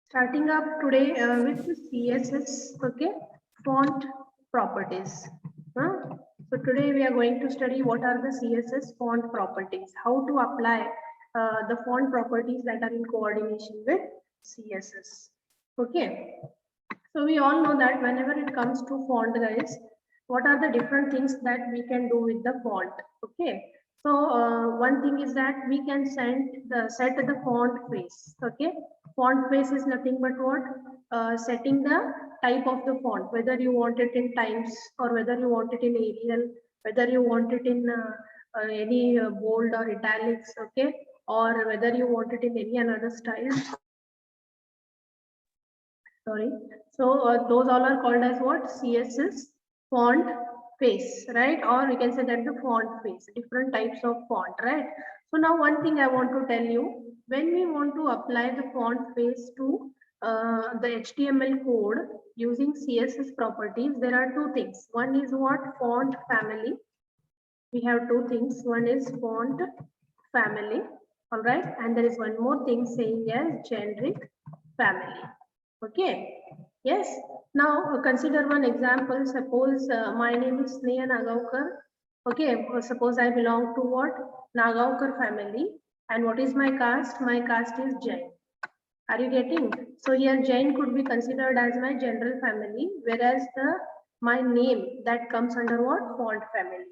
Starting up today with the CSS, okay, font properties. So today we are going to study what are the CSS font properties, how to apply the font properties that are in coordination with CSS. Okay, so we all know that whenever it comes to font, guys, what are the different things that we can do with the font? Okay, so one thing is that we can set the font face. Okay, font face is nothing but what? Setting the type of the font, whether you want it in Times or whether you want it in Arial, whether you want it in any bold or italics, okay, or whether you want it in any another style. Sorry. So those all are called as what? CSS font face, right? Or we can say that the font face, different types of font, right? So now one thing I want to tell you, when we want to apply the font face to the HTML code using CSS properties, there are two things. One is what? Font family. We have two things. One is font family, all right? And there is one more thing saying as generic family. Okay, yes. Now consider one example. Suppose my name is Sneha Nagaukar. Okay, suppose I belong to what? Nagaukar family. And what is my caste? My caste is Jain. Are you getting? So here Jain could be considered as my general family, whereas my name that comes under what? Font family.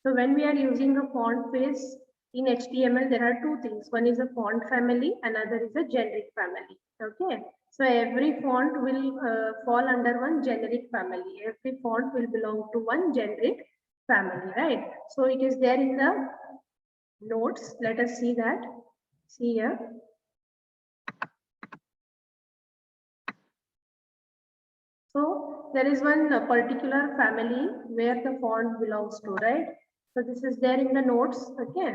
So when we are using a font face in HTML, there are two things. One is a font family, another is a generic family. Okay. So every font will fall under one generic family. Every font will belong to one generic family, right? So it is there in the notes. Let us see that. See here. So there is one particular family where the font belongs to, right? So this is there in the notes, okay?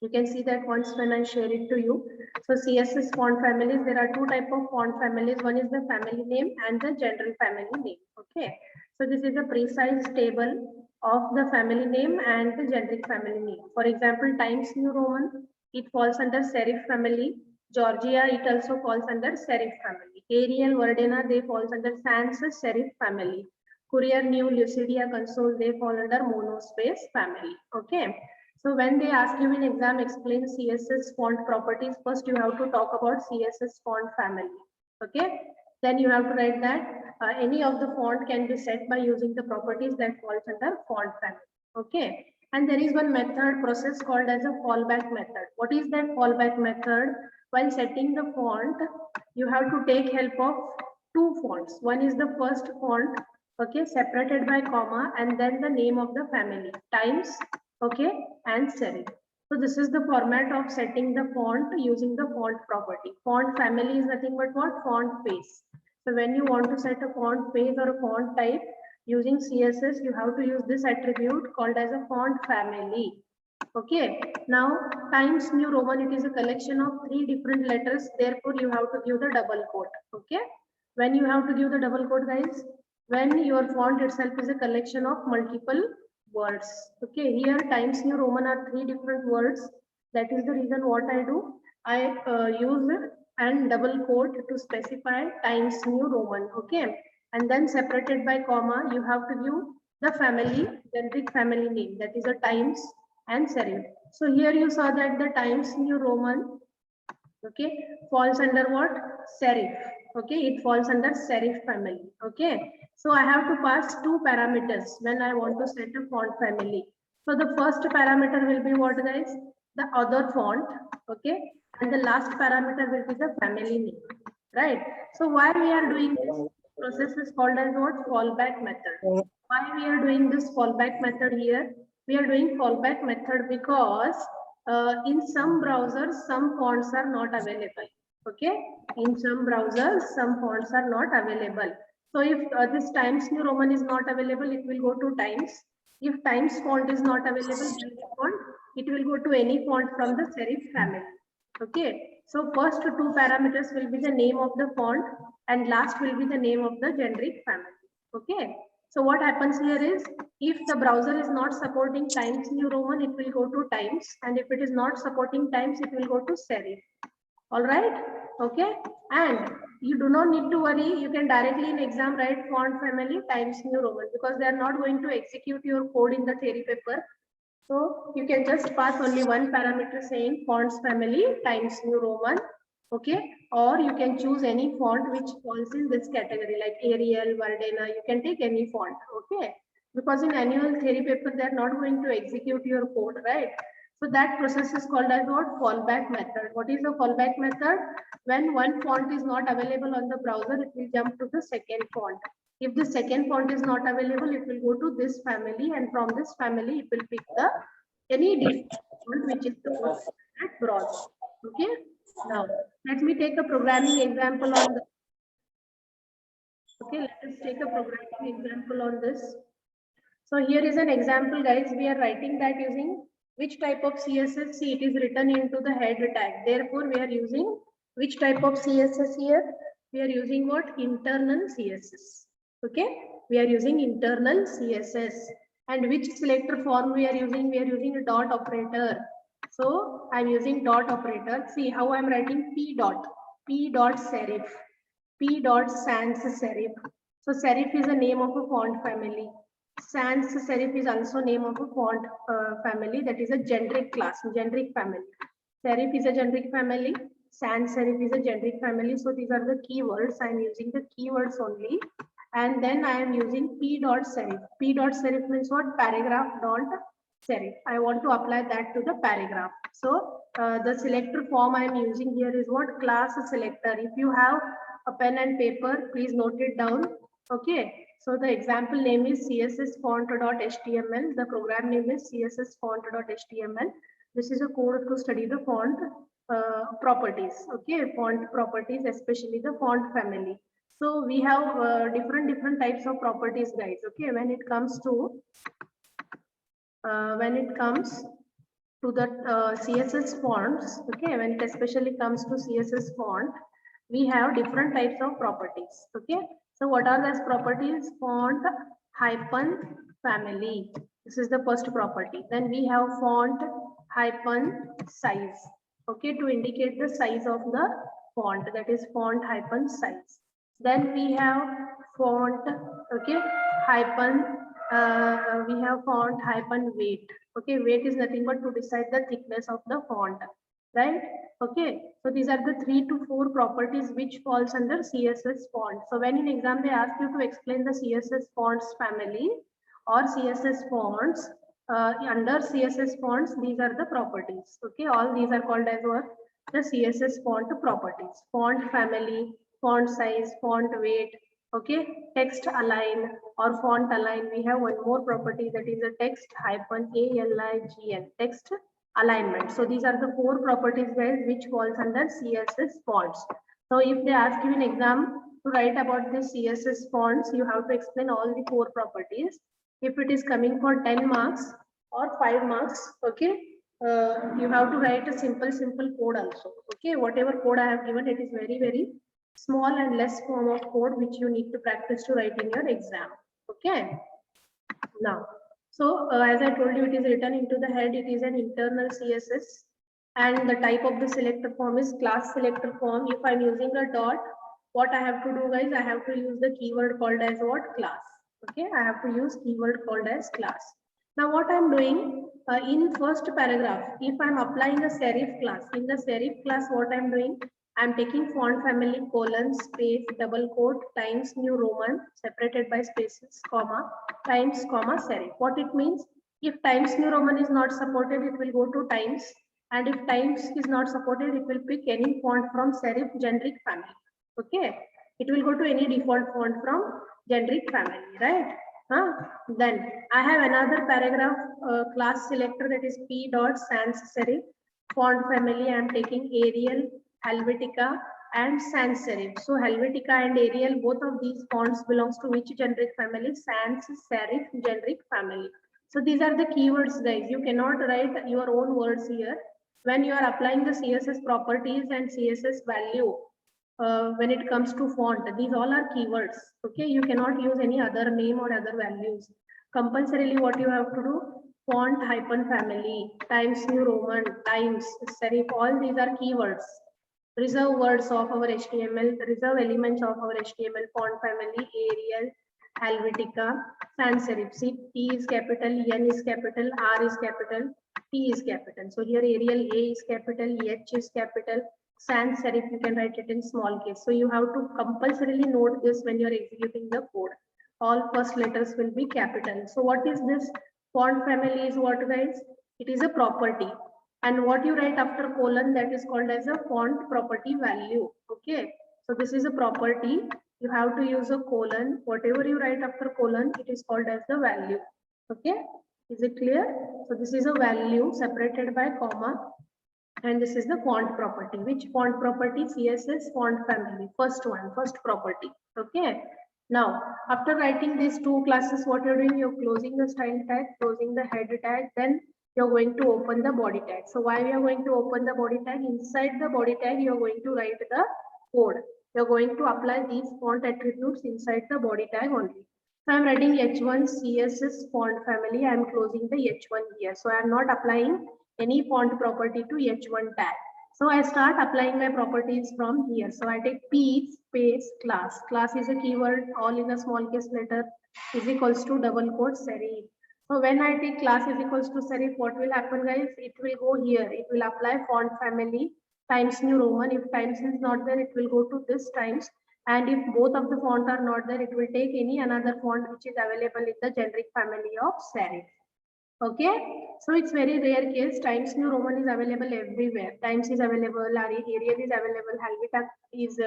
You can see that once when I share it to you. So CSS font families, there are two type of font families. One is the family name and the general family name, okay? So this is a precise table of the family name and the generic family name. For example, Times New Roman, it falls under serif family. Georgia, it also falls under serif family. Arial, Verdena, they falls under sans serif family. Courier, New, Lucidia, Console, they fall under monospace family. Okay. So when they ask you in exam, explain CSS font properties, first you have to talk about CSS font family. Okay. Then you have to write that any of the font can be set by using the properties that falls under font family. Okay. And there is one method process called as a fallback method. What is that fallback method? While setting the font, you have to take help of two fonts. One is the first font, okay, separated by comma, and then the name of the family, Times, okay, and serif. So this is the format of setting the font using the font property. Font family is nothing but what? Font face. So when you want to set a font face or a font type using CSS, you have to use this attribute called as a font family. Okay, now Times New Roman, it is a collection of 3 different letters, therefore you have to give the double quote. Okay, when you have to give the double quote, guys, when your font itself is a collection of multiple words. Okay, here Times New Roman are 3 different words. That is the reason what I do. I use and double quote to specify Times New Roman. Okay, and then separated by comma, you have to give the family, generic family name, that is a Times and serif. So here you saw that the Times New Roman, okay, falls under what? Serif. Okay, it falls under serif family. Okay, so I have to pass 2 parameters when I want to set a font family. So the first parameter will be what, guys? The other font. Okay, and the last parameter will be the family name. Right. So why we are doing this process is called as what? Fallback method. Why we are doing this fallback method here? We are doing fallback method because in some browsers, some fonts are not available. Okay, in some browsers, some fonts are not available. So if this Times New Roman is not available, it will go to Times. If Times font is not available, font, it will go to any font from the serif family. Okay, so first 2 parameters will be the name of the font and last will be the name of the generic family. Okay, so what happens here is if the browser is not supporting Times New Roman, it will go to Times, and if it is not supporting Times, it will go to serif. All right. Okay, and you do not need to worry. You can directly in exam write font family Times New Roman because they are not going to execute your code in the theory paper. So you can just pass only one parameter saying fonts family Times New Roman. Okay, or you can choose any font which falls in this category like Arial, Verdana. You can take any font. Okay, because in annual theory paper they are not going to execute your code, right? So that process is called as what? Fallback method. What is the fallback method? When one font is not available on the browser, it will jump to the second font. If the second font is not available, it will go to this family, and from this family, it will pick the any default font which is the most at browser. Okay. Now let me take a programming example on the. Okay, let us take a programming example on this. So here is an example, guys. We are writing that using which type of CSS? See, it is written into the head tag. Therefore, we are using which type of CSS here? We are using what? Internal CSS. Okay, we are using internal CSS. And which selector form we are using? We are using a dot operator. So I'm using dot operator. See how I'm writing p dot serif, p dot sans serif. So serif is the name of a font family. Sans serif is also name of a font family, that is a generic class, generic family. Serif is a generic family. Sans serif is a generic family. So these are the keywords. I am using the keywords only. And then I am using p dot serif. P dot serif means what? Paragraph dot serif. I want to apply that to the paragraph. So the selector form I am using here is what? Class selector. If you have a pen and paper, please note it down. Okay. So the example name is cssfont.html. The program name is cssfont.html. This is a code to study the font properties. Okay, font properties, especially the font family. So we have different types of properties, guys. Okay, when it comes to the CSS fonts. Okay, when it especially comes to CSS font, we have different types of properties. Okay, so what are those properties? Font hyphen family. This is the first property. Then we have font hyphen size. Okay, to indicate the size of the font, that is font hyphen size. Then we have font, okay, hyphen, we have font hyphen weight. Okay, weight is nothing but to decide the thickness of the font, right? Okay, so these are the 3 to 4 properties which falls under CSS font. So when in exam they ask you to explain the CSS fonts family or CSS fonts, under CSS fonts, these are the properties. Okay, all these are called as what? The CSS font properties. Font family, font size, font weight. Okay, text align or font align. We have one more property, that is a text hyphen ALIGN, text alignment. So these are the 4 properties, guys, which falls under CSS fonts. So if they ask you in exam to write about the CSS fonts, you have to explain all the 4 properties. If it is coming for 10 marks or 5 marks, okay, you have to write a simple code also. Okay, whatever code I have given, it is very small and less form of code which you need to practice to write in your exam. Okay, now, so as I told you, it is written into the head. It is an internal CSS, and the type of the selector form is class selector form. If I'm using a dot, what I have to do, guys, I have to use the keyword called as what? Class. Okay, I have to use keyword called as class. Now what I'm doing in first paragraph, if I'm applying a serif class, in the serif class, what I'm doing, I'm taking font family colon space double quote Times New Roman separated by spaces comma Times comma serif. What it means? If Times New Roman is not supported, it will go to Times, and if Times is not supported, it will pick any font from serif generic family. Okay, it will go to any default font from generic family, right? Then I have another paragraph class selector, that is p dot sans serif font family. I am taking Arial, Helvetica and sans serif. So Helvetica and Arial, both of these fonts belongs to which generic family? Sans serif generic family. So these are the keywords, guys. You cannot write your own words here. When you are applying the CSS properties and CSS value, when it comes to font, these all are keywords. Okay, you cannot use any other name or other values. Compulsorily, what you have to do, font hyphen family, Times New Roman, Times serif, all these are keywords. reserve words of our HTML, reserve elements of our HTML font family, Arial, Helvetica, sans serif. See, T is capital, N is capital, R is capital, T is capital. So here Arial A is capital, H is capital, sans serif you can write it in small case. So you have to compulsorily note this when you are executing the code. All first letters will be capital. So what is this font family is what, guys? It is a property. And what you write after colon, that is called as a font property value. Okay. So this is a property. You have to use a colon. Whatever you write after colon, it is called as the value. Okay. Is it clear? So this is a value separated by comma. And this is the font property. Which font property? CSS font family. First one, first property. Okay. Now, after writing these two classes, what you're doing, you're closing the style tag, closing the head tag, then you're going to open the body tag. So why we are going to open the body tag? Inside the body tag, you're going to write the code. You're going to apply these font attributes inside the body tag only. So I'm writing H1 CSS font family. I'm closing the H1 here. So I'm not applying any font property to H1 tag. So I start applying my properties from here. So I take P space class. Class is a keyword, all in a small case letter, is equals to double quote serif. So when I take class is equals to serif, what will happen, guys? It will go here. It will apply font family Times New Roman. If Times is not there, it will go to this Times. And if both of the font are not there, it will take any another font which is available in the generic family of serif. Okay, so it's very rare case. Times New Roman is available everywhere. Times is available, Arial is available, Helvetica is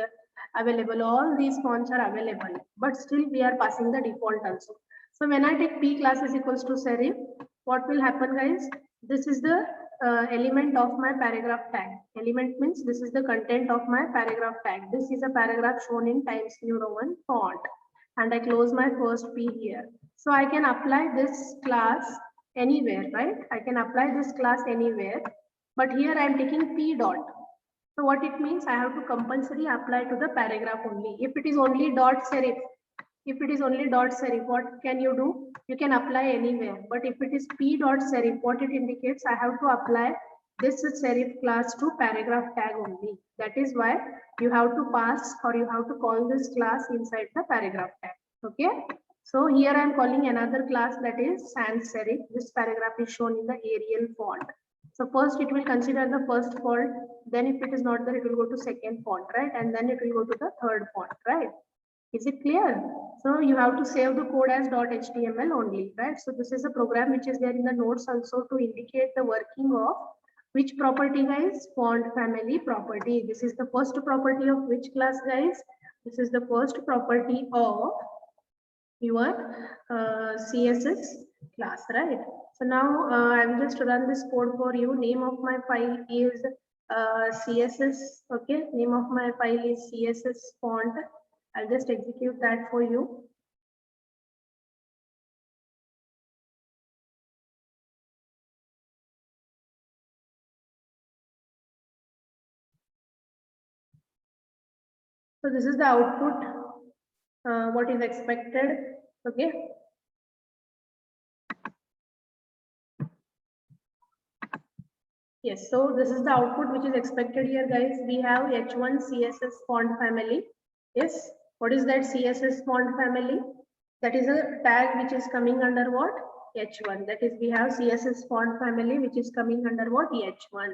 available. All these fonts are available, but still we are passing the default also. So when I take P class is equals to serif, what will happen, guys? This is the element of my paragraph tag. Element means this is the content of my paragraph tag. This is a paragraph shown in Times New Roman font, and I close my first P here. So I can apply this class anywhere, right? I can apply this class anywhere, but here I am taking P dot. So what it means, I have to compulsory apply to the paragraph only. If it is only dot serif, what can you do? You can apply anywhere. But if it is P dot serif, what it indicates, I have to apply this serif class to paragraph tag only. That is why you have to pass or you have to call this class inside the paragraph tag. Okay. So here I am calling another class, that is sans serif. This paragraph is shown in the Arial font. So first it will consider the first font, then if it is not there, it will go to second font, right? And then it will go to the third font, right? Is it clear? So you have to save the code as .html only, right? So this is a program which is there in the notes also to indicate the working of which property, guys? Font family property. This is the first property of which class, guys? This is the first property of your CSS class, right? So now I will just run this code for you. Name of my file is CSS. Okay, name of my file is CSS font. I'll just execute that for you. So this is the output, what is expected. Okay. Yes, so this is the output which is expected here, guys. We have H1 CSS font family. Yes, what is that CSS font family? That is a tag which is coming under what? H1. That is, we have CSS font family which is coming under what? H1.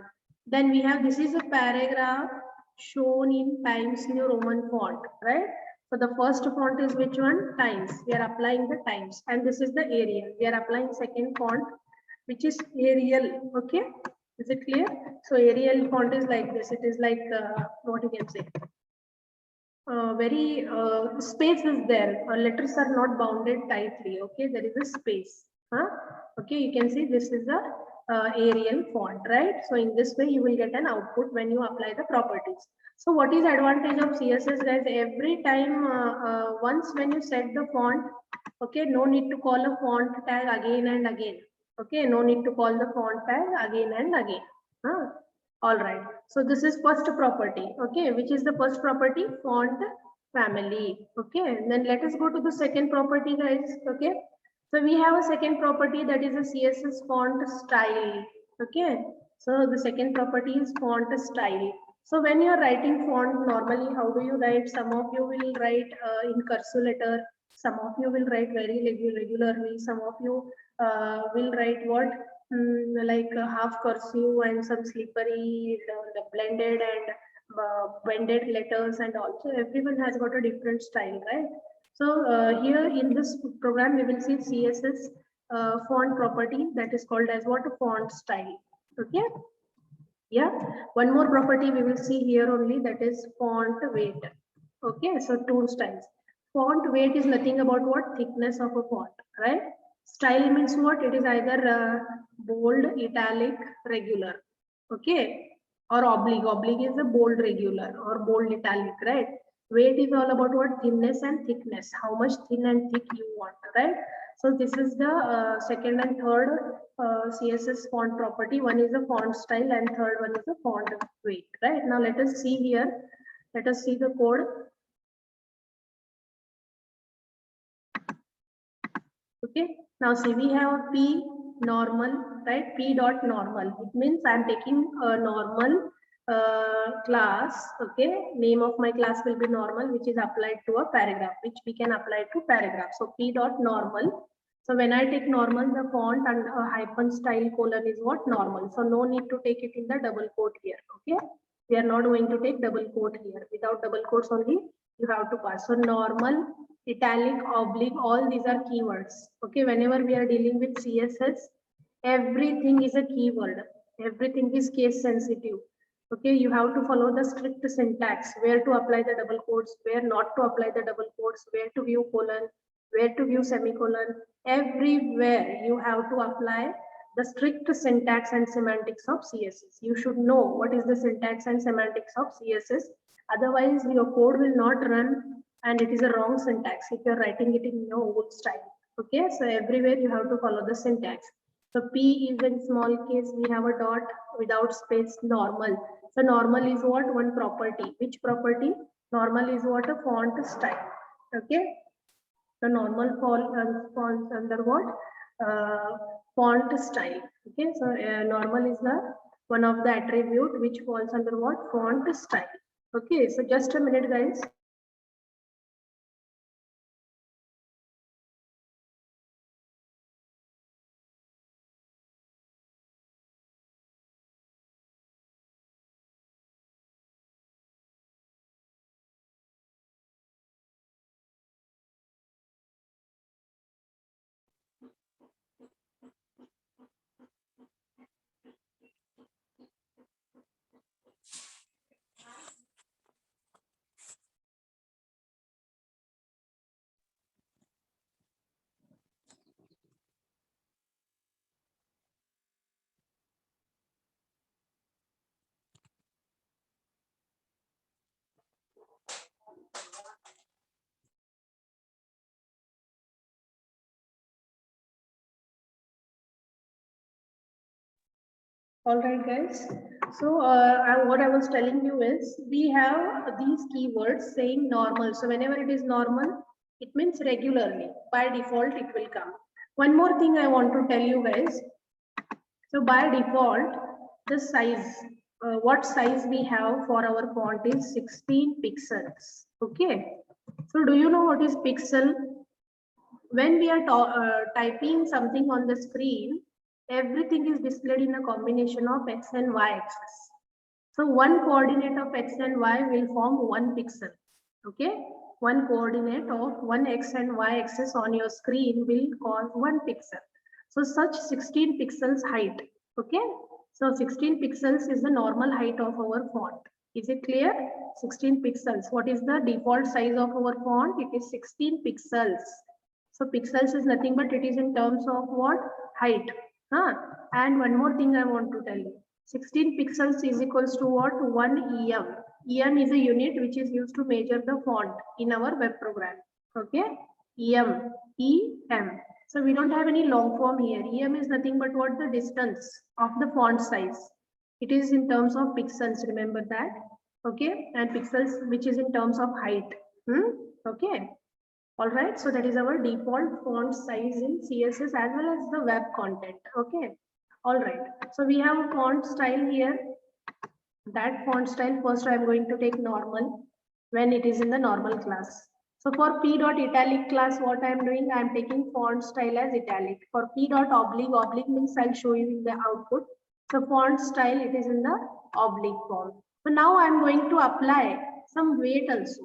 Then we have, this is a paragraph shown in Times New Roman font, right? So the first font is which one? Times. We are applying the Times, and this is the Arial. We are applying second font, which is Arial. Okay, is it clear? So Arial font is like this. It is like what you can say. Very space is there. Letters are not bounded tightly. Okay, there is a space. Huh? Okay, you can see this is a Arial font, right? So in this way, you will get an output when you apply the properties. So what is advantage of CSS, guys? Every time, once when you set the font, okay, no need to call a font tag again and again. Okay, no need to call the font tag again and again. Huh? All right. So this is first property. Okay, which is the first property? Font family. Okay, and then let us go to the second property, guys. Okay. So we have a second property, that is a CSS font style. Okay. So the second property is font style. So when you're writing font, normally how do you write? Some of you will write in cursive letter. Some of you will write very regularly. Some of you will write what? Like half cursive and some slippery, the blended and bended letters and also everyone has got a different style, right? So here in this program, we will see CSS font property that is called as what? Font style. Okay. Yeah, one more property we will see here only, that is font weight. Okay, so two styles. Font weight is nothing about what? Thickness of a font, right? Style means what? It is either bold, italic, regular. Okay, or oblique. Oblique is a bold regular or bold italic, right? Weight is all about what? Thinness and thickness. How much thin and thick you want, right? So this is the second and third CSS font property. One is the font style and third one is the font weight, right? Now let us see here. Let us see the code. Okay. Now see, we have P normal, right? P dot normal. It means I'm taking a normal class. Okay. Name of my class will be normal, which is applied to a paragraph, which we can apply to paragraph. So P dot normal. So when I take normal, the font and hyphen style colon is what? Normal. So no need to take it in the double quote here. Okay. We are not going to take double quote here. Without double quotes only, you have to pass. So normal, italic, oblique, all these are keywords. Okay. Whenever we are dealing with CSS, everything is a keyword. Everything is case sensitive. Okay, you have to follow the strict syntax, where to apply the double quotes, where not to apply the double quotes, where to view colon, where to view semicolon. Everywhere you have to apply the strict syntax and semantics of CSS. You should know what is the syntax and semantics of CSS. Otherwise, your code will not run and it is a wrong syntax if you're writing it in your old style. Okay, so everywhere you have to follow the syntax. So P is in small case, we have a dot without space, normal. So normal is what? One property. Which property? Normal is what? A font style. Okay. The normal falls under what? Font style. Okay. So normal is the one of the attribute which falls under what? Font style. Okay. So just a minute, guys. All right, guys. So what I was telling you is we have these keywords saying normal. So whenever it is normal, it means regularly. By default, it will come. One more thing I want to tell you guys. So by default, the size, what size we have for our font is 16 pixels. Okay. So do you know what is pixel? When we are typing something on the screen, everything is displayed in a combination of X and Y axis. So one coordinate of X and Y will form 1 pixel. Okay. One coordinate of one X and Y axis on your screen will cause 1 pixel. So such 16 pixels height. Okay. So 16 pixels is the normal height of our font. Is it clear? 16 pixels. What is the default size of our font? It is 16 pixels. So pixels is nothing but it is in terms of what? Height. Huh? And one more thing I want to tell you. 16 pixels is equals to what? 1 EM. EM is a unit which is used to measure the font in our web program. Okay? EM. EM. So we don't have any long form here. EM is nothing but what? The distance of the font size. It is in terms of pixels. Remember that. Okay? And pixels which is in terms of height. Okay? All right, so that is our default font size in CSS as well as the web content. Okay, all right. So we have a font style here. that font style, first I'm going to take normal when it is in the normal class. So for P dot italic class, what I'm doing, I'm taking font style as italic. For P dot oblique, oblique means I'll show you in the output. So font style, it is in the oblique form. So now I'm going to apply some weight also.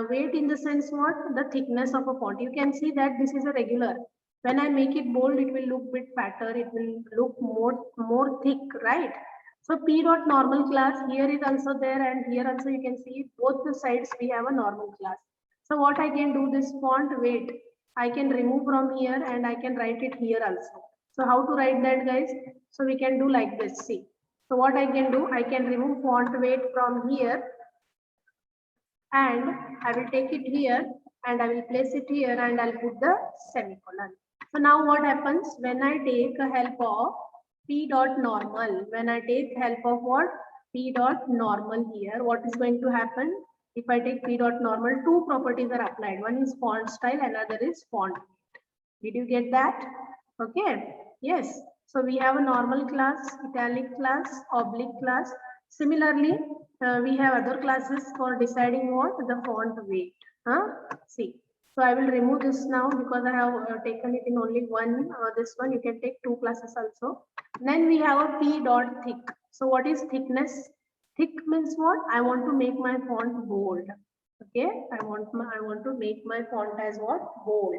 Weight in the sense what? The thickness of a font. You can see that this is a regular. When I make it bold, it will look bit fatter. It will look more thick, right? So P dot normal class here is also there, and here also you can see both the sides we have a normal class. So what I can do, this font weight, I can remove from here and I can write it here also. So how to write that, guys? So we can do like this, see. So what I can do, I can remove font weight from here and I will take it here and I will place it here and I'll put the semicolon. So now what happens when I take a help of P dot normal? When I take help of what? P dot normal here, what is going to happen? If I take P dot normal, two properties are applied. One is font style, another is font. Did you get that? Okay. Yes. So we have a normal class, italic class, oblique class. Similarly, we have other classes for deciding what the font weight. Huh? See. So I will remove this now because I have taken it in only one. This one you can take two classes also. Then we have a P dot thick. So what is thickness? Thick means what? I want to make my font bold. Okay. I want to make my font as what? Bold,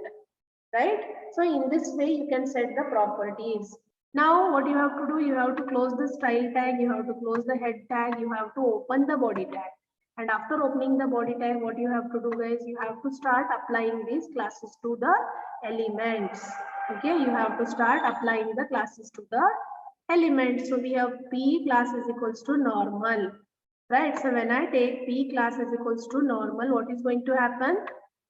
right? So in this way you can set the properties. Now what you have to do, you have to close the style tag, you have to close the head tag, you have to open the body tag. And after opening the body tag, what you have to do, guys, you have to start applying these classes to the elements. Okay, you have to start applying the classes to the elements. So we have P class is equals to normal, right? So when I take P class is equals to normal, what is going to happen?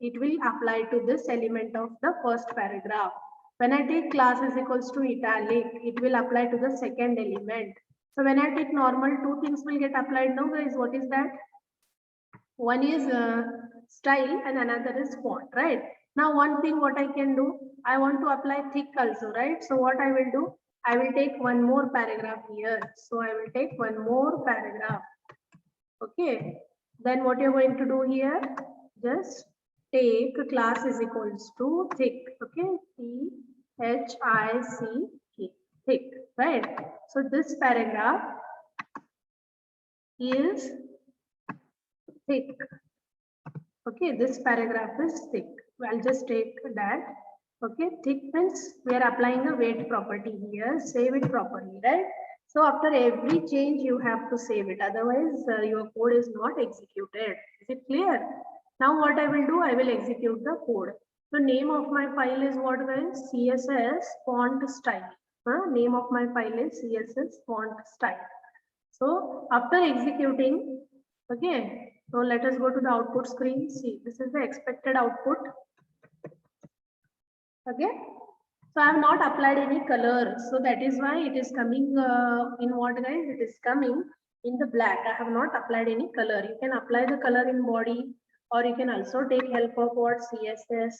It will apply to this element of the first paragraph. When I take class is equals to italic, it will apply to the second element. So when I take normal, two things will get applied now, guys. What is that? One is style and another is font, right? Now one thing what I can do, I want to apply thick also, right? So what I will do, I will take one more paragraph here. So I will take one more paragraph. Okay. Then what you're going to do here, just take class is equals to thick. Okay. Thick, thick, right? So this paragraph is thick. Okay, this paragraph is thick. I'll just take that. Okay, thick means we are applying a weight property here. Save it properly, right? So after every change, you have to save it. Otherwise, your code is not executed. Is it clear? Now what I will do, I will execute the code. So name of my file is what, guys? CSS font style. Name of my file is CSS font style. So after executing, okay, so let us go to the output screen. See, this is the expected output. Okay. So I have not applied any color. So that is why it is coming in what, guys? It is coming in the black. I have not applied any color. You can apply the color in body or you can also take help of what CSS.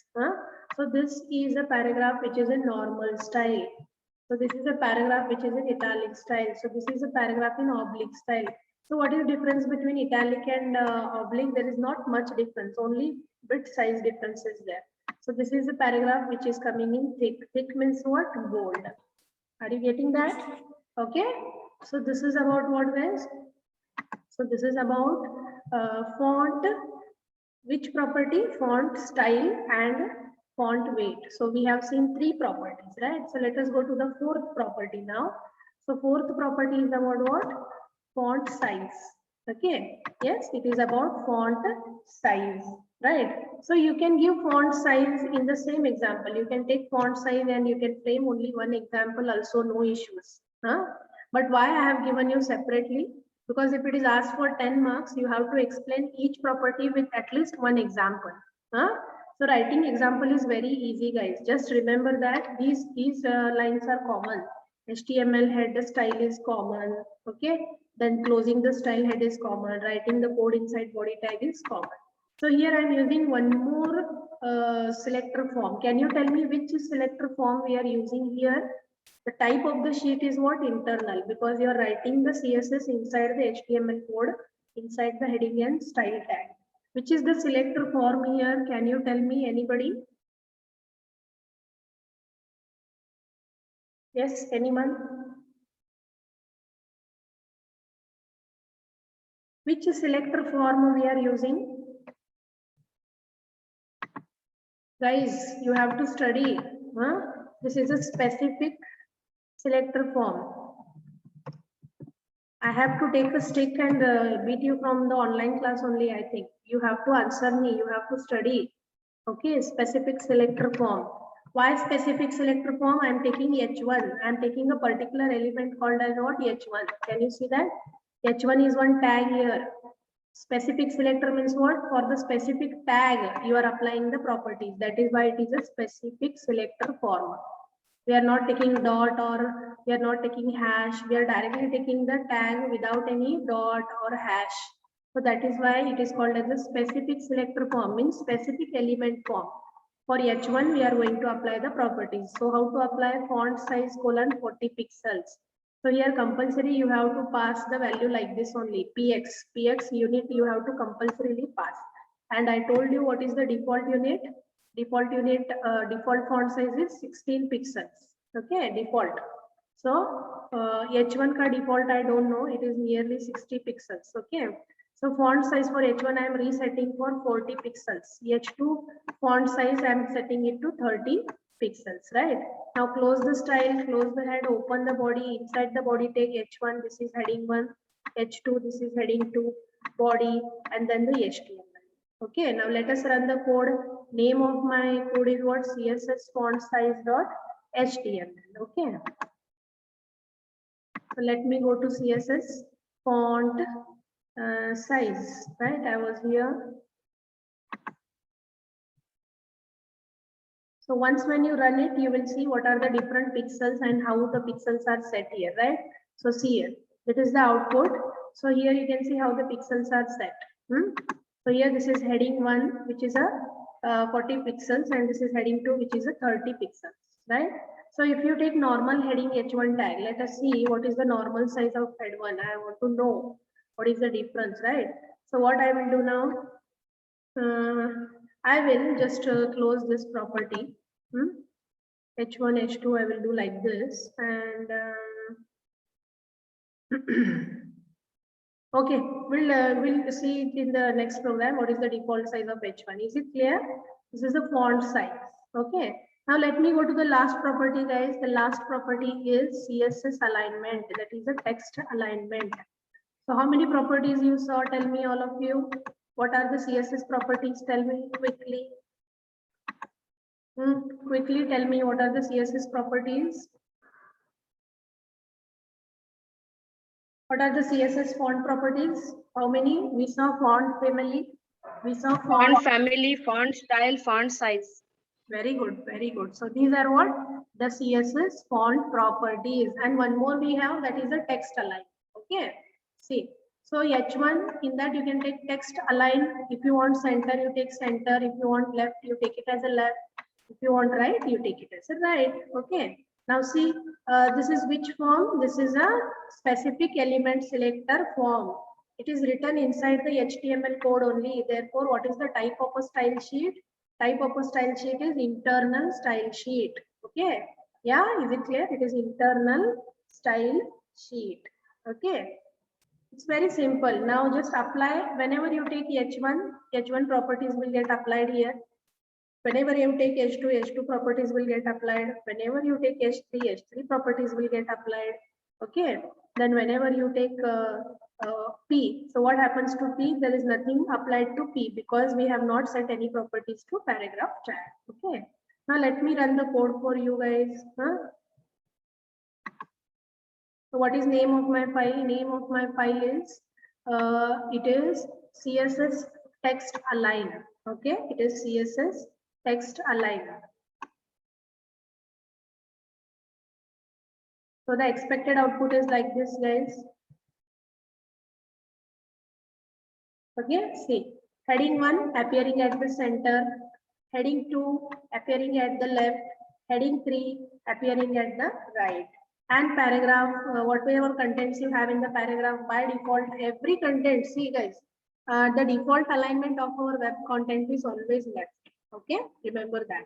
So this is a paragraph which is in normal style. So this is a paragraph which is in italic style. So this is a paragraph in oblique style. So what is the difference between italic and oblique? There is not much difference, only bit size difference is there. So this is a paragraph which is coming in thick. Thick means what? Bold. Are you getting that? Okay. So this is about what, guys? So this is about font. Which property? Font style and font weight. So we have seen three properties, right? So let us go to the fourth property now. So fourth property is about what? Font size. Okay. Yes, it is about font size, right? So you can give font size in the same example. You can take font size and you can frame only one example also, no issues. But why I have given you separately? Because if it is asked for 10 marks, you have to explain each property with at least one example. So writing example is very easy, guys. Just remember that these lines are common. HTML head style is common. Okay. Then closing the style head is common. Writing the code inside body tag is common. So here I'm using one more selector form. Can you tell me which selector form we are using here? The type of the sheet is what? Internal, because you are writing the CSS inside the HTML code, inside the heading and style tag. Which is the selector form here? Can you tell me, anybody? Yes, anyone? Which selector form we are using? Guys, you have to study. Huh? This is a specific selector form. I have to take a stick and beat you from the online class only, I think. You have to answer me. You have to study. Okay, specific selector form. Why specific selector form? I am taking H1. I am taking a particular element called as what? H1. Can you see that? H1 is one tag here. Specific selector means what? For the specific tag, you are applying the properties. That is why it is a specific selector form. We are not taking dot or we are not taking hash. We are directly taking the tag without any dot or hash. So that is why it is called as a specific selector form, means specific element form. For H1, we are going to apply the properties. So how to apply? Font size colon 40 pixels. So here compulsory you have to pass the value like this only, px unit you have to compulsorily pass. And I told you what is the default unit. Default default font size is 16 pixels. Okay, default. So H1 ka default I don't know, it is nearly 60 pixels. Okay, so font size for H1 I am resetting for 40 pixels. H2 font size I am setting it to 30 pixels, right? Now close the style, close the head, open the body. Inside the body take H1, this is heading 1, H2, this is heading 2, body, and then the HTML. Okay, now let us run the code. Name of my code is what? CSS font size dot HTML. Okay. So let me go to CSS font size, right? I was here. So once when you run it, you will see what are the different pixels and how the pixels are set here, right? So see here, that is the output. So here you can see how the pixels are set. So here this is heading 1, which is a 40 pixels, and this is heading 2, which is a 30 pixels, right? So if you take normal heading H1 tag, let us see what is the normal size of head 1. I want to know what is the difference, right? So what I will do now, I will just close this property. H1, H2, I will do like this, and okay, we'll see it in the next program. What is the default size of H1? Is it clear? This is the font size. Okay. Now let me go to the last property, guys. The last property is CSS alignment. That is the text alignment. So how many properties you saw? Tell me, all of you. What are the CSS properties? Tell me quickly. Quickly tell me what are the CSS properties. What are the CSS font properties? How many? We saw font family. We saw Font family, font style, font size. Very good, very good. So these are what? The CSS font properties. And one more we have, that is a text align. Okay. See. So H1, in that you can take text align. If you want center, you take center. If you want left, you take it as a left. If you want right, you take it as a right. Okay. Now see, this is which form? This is a specific element selector form. It is written inside the HTML code only. Therefore, what is the type of a style sheet? Type of a style sheet is internal style sheet. Okay. Yeah, is it clear? It is internal style sheet. Okay. It's very simple. Now just apply whenever you take H1 properties will get applied here. Whenever you take H2, H2 properties will get applied. Whenever you take H3, H3 properties will get applied. Okay. Then whenever you take P, so what happens to P? There is nothing applied to P because we have not set any properties to paragraph tag. Okay. Now let me run the code for you guys. So what is name of my file? Name of my file is it is CSS text align. Okay, it is CSS text align. So the expected output is like this, guys. Okay, see, heading 1 appearing at the center, heading 2 appearing at the left, Heading 3 appearing at the right. And paragraph, whatever contents you have in the paragraph, by default, every content, see guys, the default alignment of our web content is always left. Okay, remember that.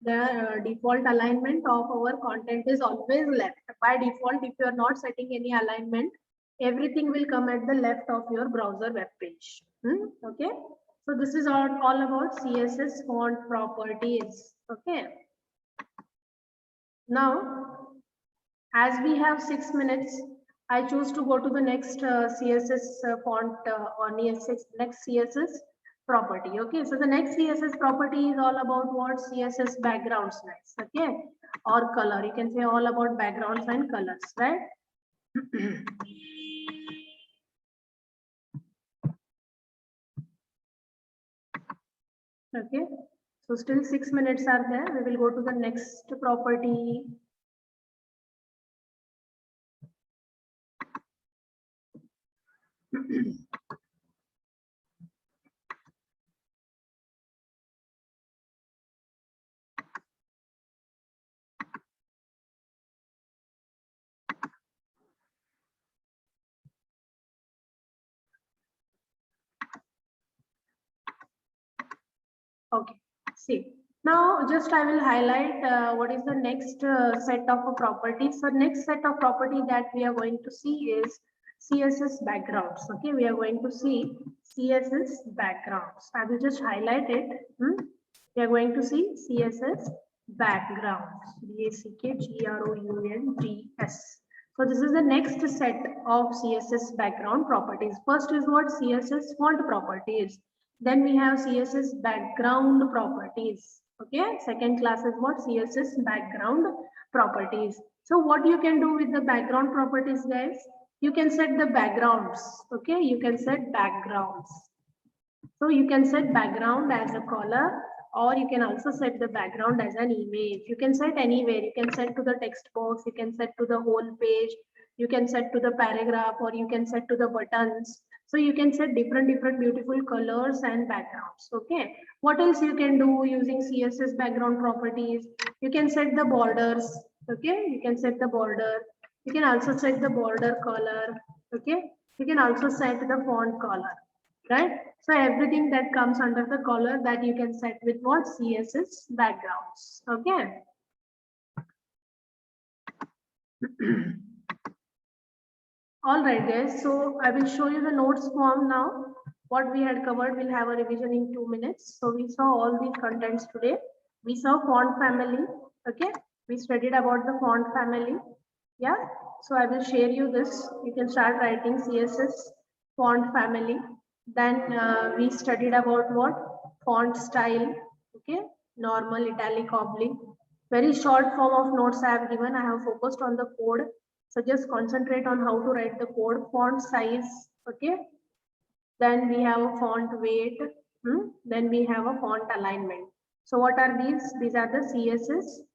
The default alignment of our content is always left. By default, if you are not setting any alignment, everything will come at the left of your browser web page. Okay, so this is all about CSS font properties. Okay. Now, as we have 6 minutes, I choose to go to the next CSS font or next CSS property. Okay, so the next CSS property is all about what? CSS backgrounds, guys. Okay, or color. You can say all about backgrounds and colors, right? Okay, so still 6 minutes are there. We will go to the next property. Okay, see, now just I will highlight what is the next set of properties. So next set of property that we are going to see is CSS backgrounds. Okay, we are going to see CSS backgrounds. I will just highlight it. We are going to see CSS backgrounds. BACKGROUNDS. So this is the next set of CSS background properties. First is what? CSS font properties. Then we have CSS background properties. Okay, second class is what? CSS background properties. So what you can do with the background properties, guys? You can set the backgrounds. Okay, you can set backgrounds. So you can set background as a color, or you can also set the background as an image. You can set anywhere. You can set to the text box, you can set to the whole page, you can set to the paragraph, or you can set to the buttons. So you can set different beautiful colors and backgrounds. Okay, what else you can do using CSS background properties? You can set the borders. Okay, you can set the border. You can also set the border color. Okay, you can also set the font color, right? So everything that comes under the color that you can set with what? CSS backgrounds. Okay. All right, guys. So I will show you the notes form now. What we had covered, we'll have a revision in 2 minutes. So we saw all these contents today. We saw font family. Okay. We studied about the font family. Yeah. So I will share you this. You can start writing CSS font family. Then we studied about what? Font style. Okay. Normal, italic, oblique. Very short form of notes I have given. I have focused on the code. So just concentrate on how to write the code. Font size. Okay. Then we have a font weight. Then we have a font alignment. So what are these? These are the CSS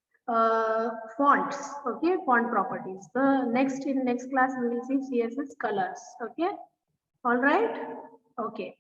fonts. Okay, font properties. The next class we will see CSS colors. Okay, all right. Okay.